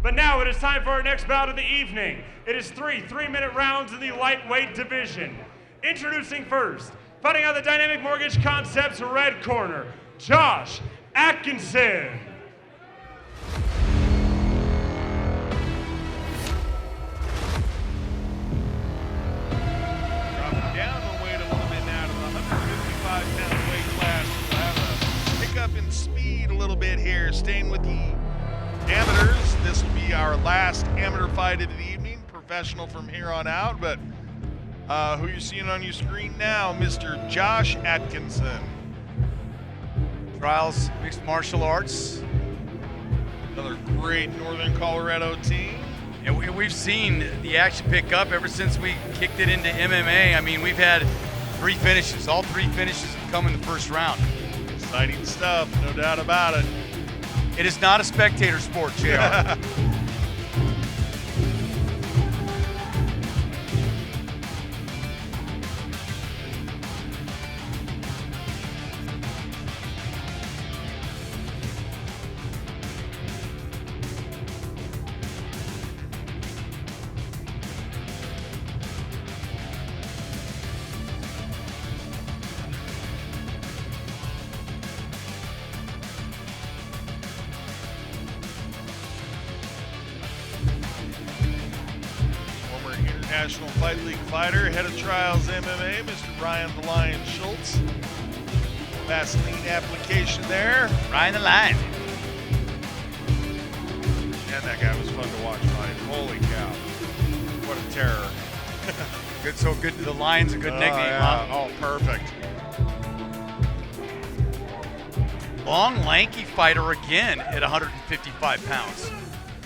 But now it is time for our next bout of the evening. It is three-minute rounds in the lightweight division. Introducing first, fighting out the Dynamic Mortgage Concepts red corner, Josh Atkinson. Dropping down the weight a little bit now to the 155-pound weight class. We'll have a pickup in speed a little bit here, staying with the amateurs. This will be our last amateur fight of the evening, professional from here on out, but who you're seeing on your screen now, Mr. Josh Atkinson. Trials Mixed Martial Arts. Another great Northern Colorado team. And we've seen the action pick up ever since we kicked it into MMA. I mean, we've had 3 finishes. All 3 finishes have come in the first round. Exciting stuff, no doubt about it. It is not a spectator sport, JR. National Fight League fighter, head of Trials MMA, Mr. Ryan the Lion Schultz. Vaseline application there. Ryan the Lion. And that guy was fun to watch fight. Holy cow. What a terror. Good, so good. The Lion's a good nickname, yeah. huh? Oh, perfect. Long, lanky fighter again at 155 pounds.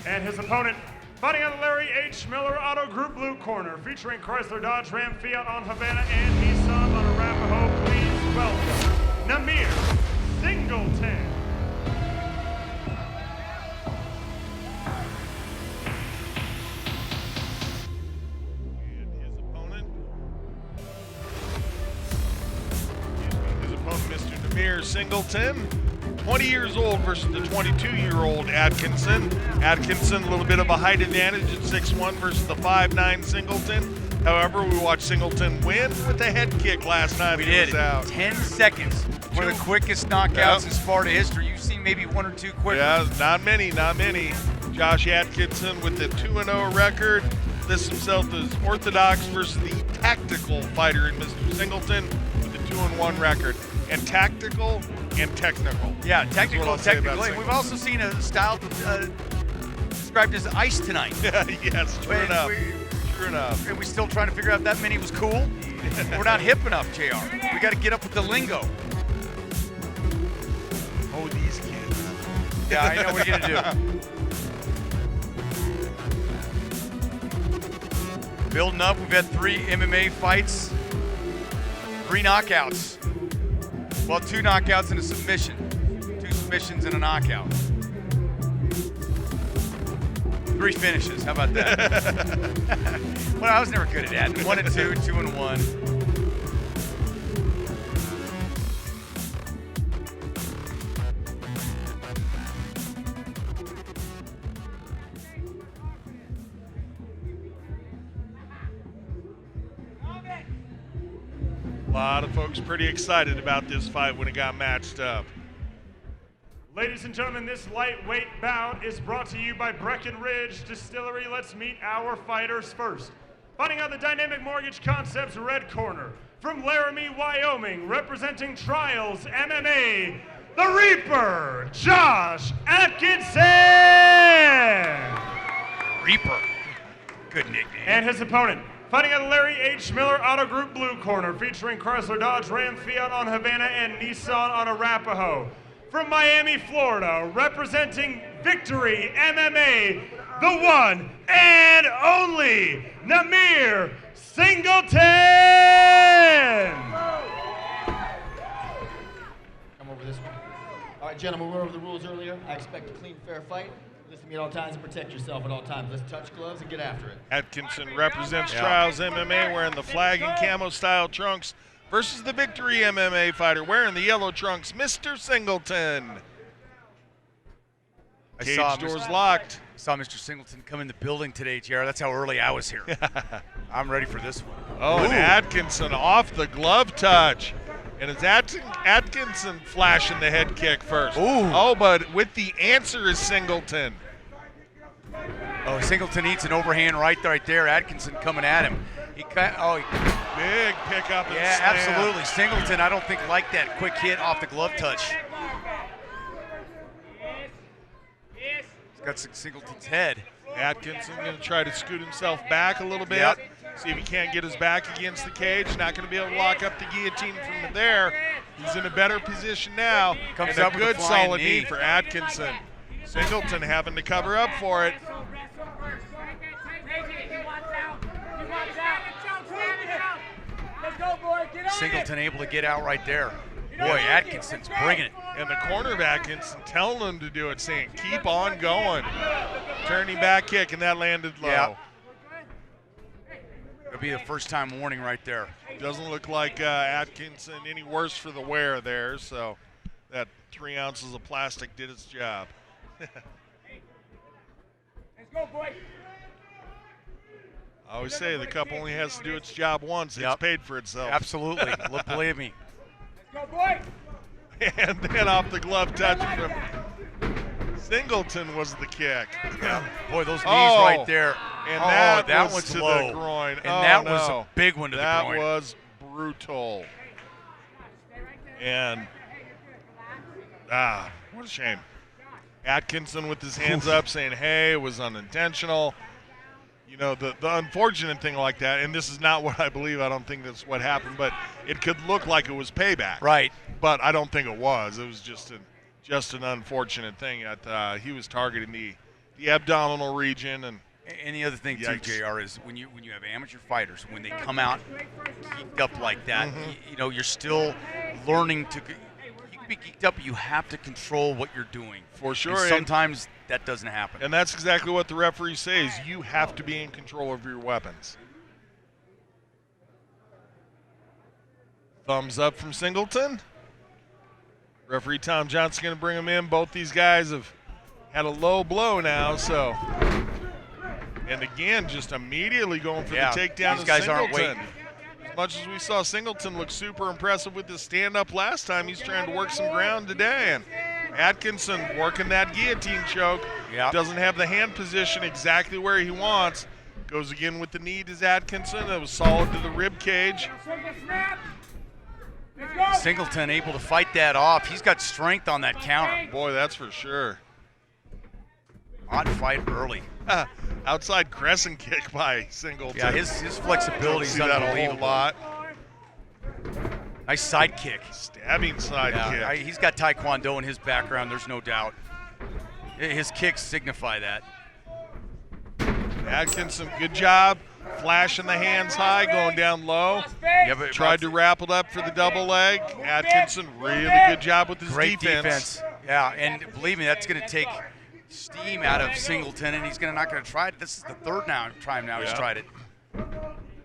And his opponent, fighting out of Larry H. Miller Auto Group blue corner, featuring Chrysler, Dodge, Ram, Fiat on Havana, and Nissan on Arapahoe. Please welcome Namir Singleton. And his opponent, Mr. Namir Singleton. 20 years old versus the 22-year-old Atkinson. Atkinson, a little bit of a height advantage at 6'1" versus the 5'9" Singleton. However, we watched Singleton win with a head kick last time We he did. was out. 10 seconds. One of the quickest knockouts in Sparta history. You've seen maybe 1 or 2 quick. Yeah, not many. Josh Atkinson with the 2-0 record lists himself as orthodox versus the tactical fighter in Mr. Singleton with the 2-1 record. And tactical and technical. Yeah, technical and technical. Singleton. We've also seen a style described as ice tonight. Yes, true enough. True enough. And we're still trying to figure out if that many was cool. We're not hip enough, JR. We got to get up with the lingo. Oh, these kids. Yeah, I know what you're going to do. Building up, we've had 3 MMA fights, 3 knockouts. Well, 2 knockouts and a submission. 2 submissions and a knockout. 3 finishes, how about that? Well, I was never good at that. 1 and 2, 2 and 1. A lot of folks pretty excited about this fight when it got matched up. Ladies and gentlemen, this lightweight bout is brought to you by Breckenridge Distillery. Let's meet our fighters first. Fighting out the Dynamic Mortgage Concepts red corner, from Laramie, Wyoming, representing Trials MMA, the Reaper, Josh Atkinson! Reaper. Good nickname. And his opponent, fighting out of Larry H. Miller Auto Group blue corner, featuring Chrysler, Dodge, Ram, Fiat on Havana, and Nissan on Arapahoe. From Miami, Florida, representing Victory MMA, the one and only Namir Singleton! Come over this way. All right, gentlemen, we went over the rules earlier. I expect a clean, fair fight. Listen to me at all times and protect yourself at all times. Let's touch gloves and get after it. Atkinson represents Trials MMA wearing the flag and camo style trunks versus the Victory MMA fighter wearing the yellow trunks, Mr. Singleton. Cage doors locked. I saw Mr. Singleton come in the building today, JR. That's how early I was here. I'm ready for this one. Oh, and Atkinson off the glove touch. And it's Atkinson flashing the head kick first. Ooh. Oh, but with the answer is Singleton. Oh, Singleton eats an overhand right there. Atkinson coming at him. Big pickup. Yeah, absolutely. Singleton, I don't think liked that quick hit off the glove touch. He's got Singleton's head. Atkinson going to try to scoot himself back a little bit. Yep. See if he can't get his back against the cage. Not going to be able to lock up the guillotine from there. He's in a better position now. Comes and up a with a good flying solid knee knee for Atkinson. Singleton having to cover up for it. Singleton able to get out right there. Boy, Atkinson's bringing it. And the corner of Atkinson telling him to do it, saying, keep on going. Turning back kick, and that landed low. Yeah. It'll be the first time warning right there. Doesn't look like Atkinson any worse for the wear there, so that 3 ounces of plastic did its job. Let's go, boy. I always say the cup only has to do its job once. It's paid for itself. Absolutely. Believe me. Let's go, boy. And then off the glove touch from Singleton was the kick. Yeah. Boy, those knees right there. And that was one's to low. the groin. And that was a big one to the groin. That was brutal. And, what a shame. Atkinson with his hands up saying, hey, it was unintentional. You know, the unfortunate thing like that, and this is not what I believe, I don't think that's what happened, but it could look like it was payback. Right. But I don't think it was. It was just an unfortunate thing. He was targeting the abdominal region. And the other thing, too, JR, is when you have amateur fighters, when they come out geeked up like that, you know, you're still learning to – you can be geeked up, but you have to control what you're doing. For sure. And sometimes that doesn't happen. And that's exactly what the referee says. You have to be in control of your weapons. Thumbs up from Singleton. Referee Tom Johnson going to bring him in. Both these guys have had a low blow now, so. And again, just immediately going for the takedown of guys Singleton. aren't waiting. As much as we saw Singleton look super impressive with his stand-up last time, he's trying to work some ground today. And Atkinson working that guillotine choke. Yep. Doesn't have the hand position exactly where he wants. Goes again with the knee to Atkinson. It was solid to the rib cage. Singleton able to fight that off. He's got strength on that counter. Boy, that's for sure. Hot fight early. Outside crescent kick by Singleton. Yeah, his flexibility is unbelievable. A lot. Nice side kick. Stabbing side kick. He's got Taekwondo in his background, there's no doubt. His kicks signify that. Atkinson, good job. Flashing the hands high, going down low. Yeah, Tried to wrap it up for the double leg. Atkinson, really good job with his great defense. Yeah, and believe me, that's going to take steam out of Singleton, and he's not going to try it. This is the third time now he's tried it.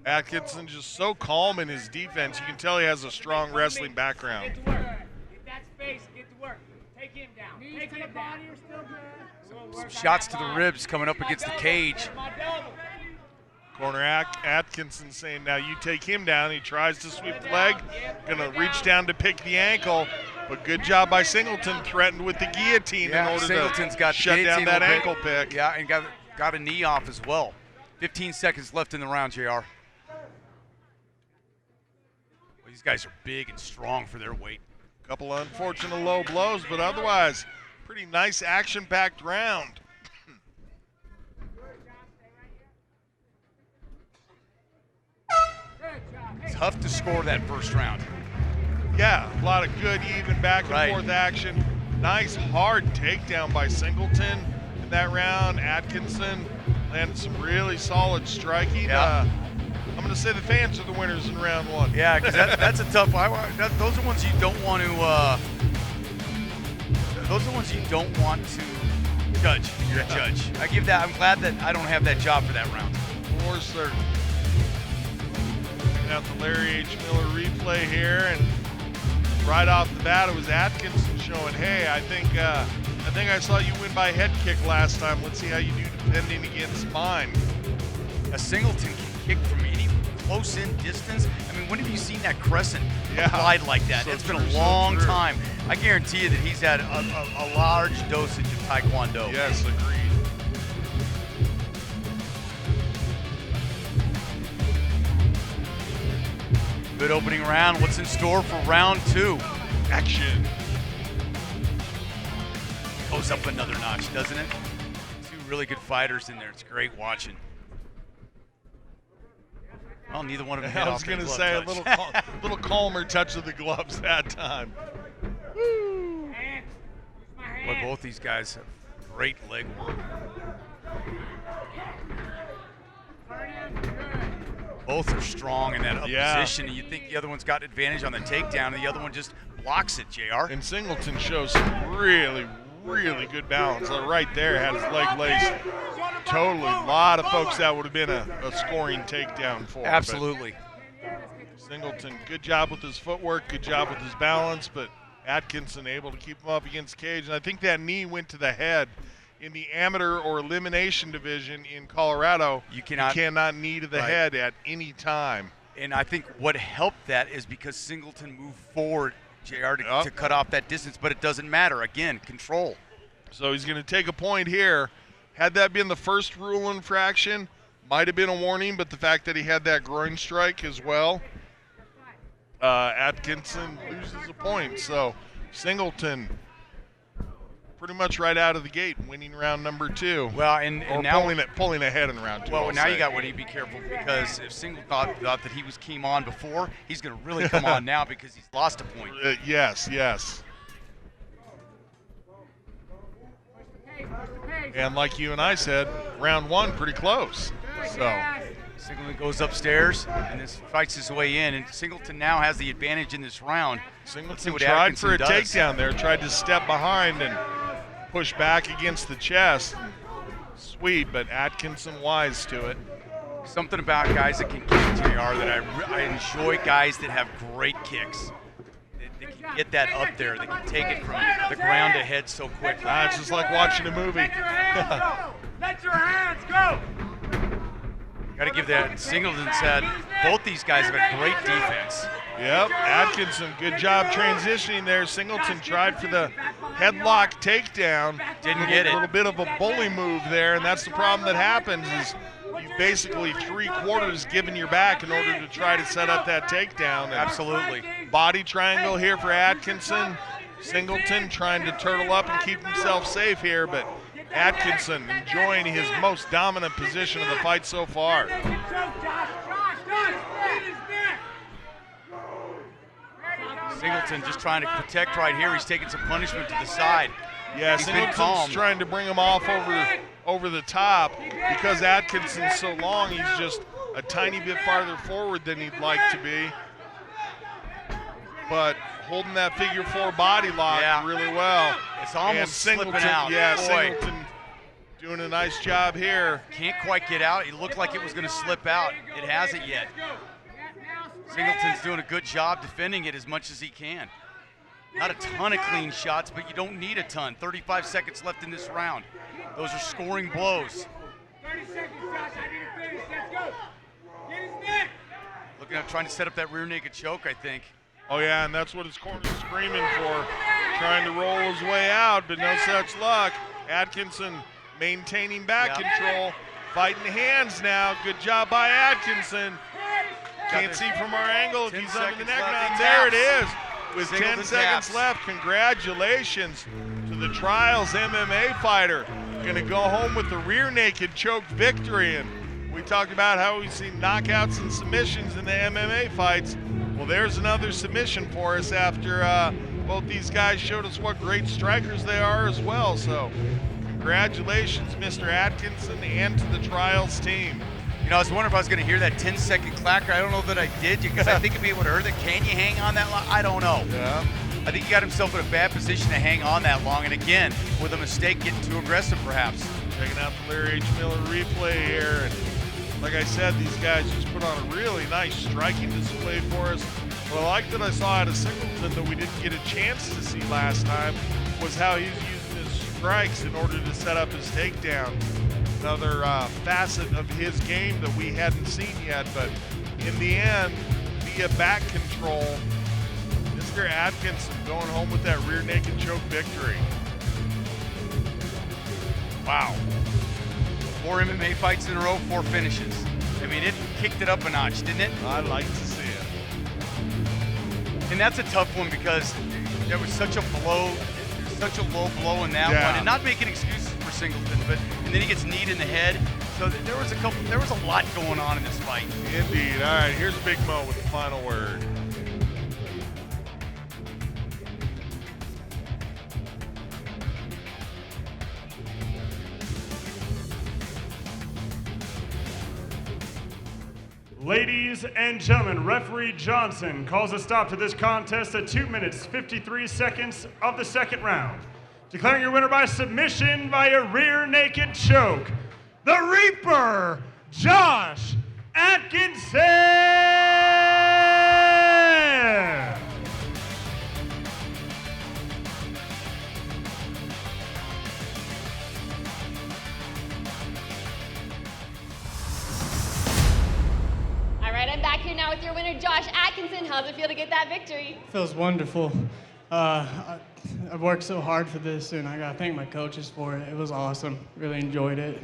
Atkinson just so calm in his defense. You can tell he has a strong wrestling background. Get to work. Get that space. Get to work. Take him down. Take him down. Some shots to the ribs coming up against the cage. Corner Atkinson saying, now you take him down. He tries to sweep the leg. Going to reach down to pick the ankle. But good job by Singleton, threatened with the guillotine in order Singleton's got to shut down that ankle pick. Yeah, and got a knee off as well. 15 seconds left in the round, JR. Well, these guys are big and strong for their weight. Couple unfortunate low blows, but otherwise, pretty nice action-packed round. Tough to score that first round. Yeah, a lot of good, even back and forth action. Nice, hard takedown by Singleton in that round. Atkinson landed some really solid striking. Yeah. I'm going to say the fans are the winners in round one. Yeah, because that's a tough one. Those are ones you don't want to. Those are ones you don't want to judge. You're a judge. I give that. I'm glad that I don't have that job for that round. For certain. Checking out the Larry H. Miller replay here, and right off the bat, it was Atkinson showing, hey, I think I think I saw you win by head kick last time. Let's see how you do defending against mine. A Singleton can kick from any close-in distance. I mean, when have you seen that crescent applied like that? So It's been true, a so long true. time. I guarantee you that he's had a large dosage of Taekwondo. Yes, agreed. Good opening round. What's in store for round 2? Action. Goes up another notch, doesn't it? Two really good fighters in there. It's great watching. Well, neither one of them hit I off was their going to glove say touch. a little calmer touch of the gloves that time. Hands. Use my Boy, hands. both these guys have great leg work. Turn in. Good. Both are strong in that up Yeah. position, and you think the other one's got advantage on the takedown, and the other one just blocks it, JR. And Singleton shows some really, really good balance. Right there, had his leg laced. Totally, a lot of folks that would have been a scoring takedown for. Absolutely. But Singleton, good job with his footwork, good job with his balance, but Atkinson able to keep him up against the cage. And I think that knee went to the head. In the amateur or elimination division in Colorado, You cannot knee to the right. head at any time. And I think what helped that is because Singleton moved forward, JR, Yep. to cut off that distance, but it doesn't matter. Again, control. So he's going to take a point here. Had that been the first rule infraction, might have been a warning, but the fact that he had that groin strike as well, Atkinson loses a point. So Singleton pretty much right out of the gate, winning round number 2. Well, and Or now pulling ahead in round 2. well, I'll now say. you got to be careful because if Singleton thought that he came on before, he's going to really come on now because he's lost a point. Yes. Push the pace. And like you and I said, round 1 pretty close. So Singleton goes upstairs and this fights his way in, and Singleton now has the advantage in this round. Let's see Singleton what tried Atkinson for a does. takedown there, tried to step behind and push back against the chest. Sweet, but Atkinson wise to it. Something about guys that can kick, JR, that I enjoy guys that have great kicks. They can get that up there. They can take it from the ground to head so quickly. It's just like watching a movie. Let your hands go. Let your hands go. Got to give that. Singleton said both these guys have a great defense. Yep, Atkinson, good job transitioning there. Singleton tried for the headlock takedown. Didn't get it. A little bit of a bully move there, and that's the problem that happens is you basically 3/4 giving your back in order to try to set up that takedown. And Absolutely. body triangle here for Atkinson. Singleton trying to turtle up and keep himself safe here, but Atkinson enjoying his most dominant position of the fight so far. Singleton just trying to protect right here. He's taking some punishment to the side. Yeah, He's been Singleton's calm. trying to bring him off over the top. Because Atkinson's so long, he's just a tiny bit farther forward than he'd like to be. But holding that figure 4 body lock Yeah. really well. It's almost And slipping out. Yeah, Boy. Singleton doing a nice job here. Can't quite get out. It looked like it was going to slip out. It hasn't yet. Singleton's doing a good job defending it as much as he can. Not a ton of clean shots, but you don't need a ton. 35 seconds left in this round. Those are scoring blows. 30 seconds, Josh. I need to finish. Let's go. Get his neck. Looking at trying to set up that rear naked choke, I think. Oh yeah, and that's what his corner's screaming for. Trying to roll his way out, but no such luck. Atkinson maintaining back Yep. control. Fighting hands now. Good job by Atkinson. Can't see from our angle if 10 he's under the seconds neck left. now. He There it taps. is. With Singleton 10 seconds taps. left, congratulations to the Trials MMA fighter. Going to go home with the rear naked choke victory. And we talked about how we've seen knockouts and submissions in the MMA fights. Well, there's another submission for us after both these guys showed us what great strikers they are as well. So congratulations, Mr. Atkinson, and to the Trials team. You know, I was wondering if I was going to hear that 10-second clacker. I don't know that I did because I think it'd be able to hurt it. Can you hang on that long? I don't know. Yeah. I think he got himself in a bad position to hang on that long. And again, with a mistake, getting too aggressive perhaps. Checking out the Larry H. Miller replay here. And like I said, these guys just put on a really nice striking display for us. What I like that I saw out of Singleton that we didn't get a chance to see last time was how he's using his strikes in order to set up his takedown. Another facet of his game that we hadn't seen yet, but in the end, via back control, Mr. Atkinson going home with that rear naked choke victory. Wow. 4 MMA fights in a row, 4 finishes. I mean, it kicked it up a notch, didn't it? I'd like to see it. And that's a tough one because there was such a blow, such a low blow in that one. And not making excuses for Singleton, but and then he gets kneed in the head. So there was a lot going on in this fight. Indeed. All right, here's Big Mo with the final word. Ladies and gentlemen, referee Johnson calls a stop to this contest at 2 minutes, 53 seconds of the second round. Declaring your winner by submission via rear naked choke, the Reaper, Josh Atkinson! All right, I'm back here now with your winner, Josh Atkinson. How's it feel to get that victory? Feels wonderful. I've worked so hard for this, and I gotta thank my coaches for it. It was awesome. Really enjoyed it.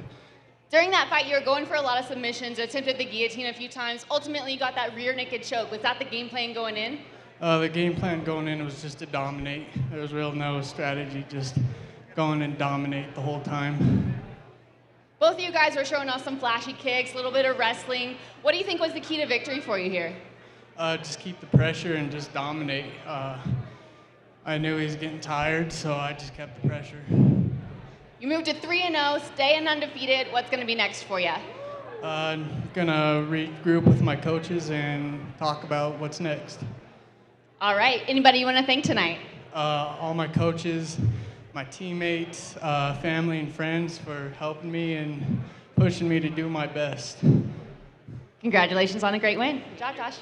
During that fight, you were going for a lot of submissions, attempted the guillotine a few times. Ultimately, you got that rear naked choke. Was that the game plan going in? The game plan going in was just to dominate. There was real no strategy, just going and dominate the whole time. Both of you guys were showing off some flashy kicks, a little bit of wrestling. What do you think was the key to victory for you here? Just keep the pressure and just dominate. I knew he was getting tired, so I just kept the pressure. You moved to 3-0, staying undefeated. What's going to be next for you? I'm gonna regroup with my coaches and talk about what's next. All right. Anybody you want to thank tonight? All my coaches, my teammates, family and friends for helping me and pushing me to do my best. Congratulations on a great win. Good job, Josh.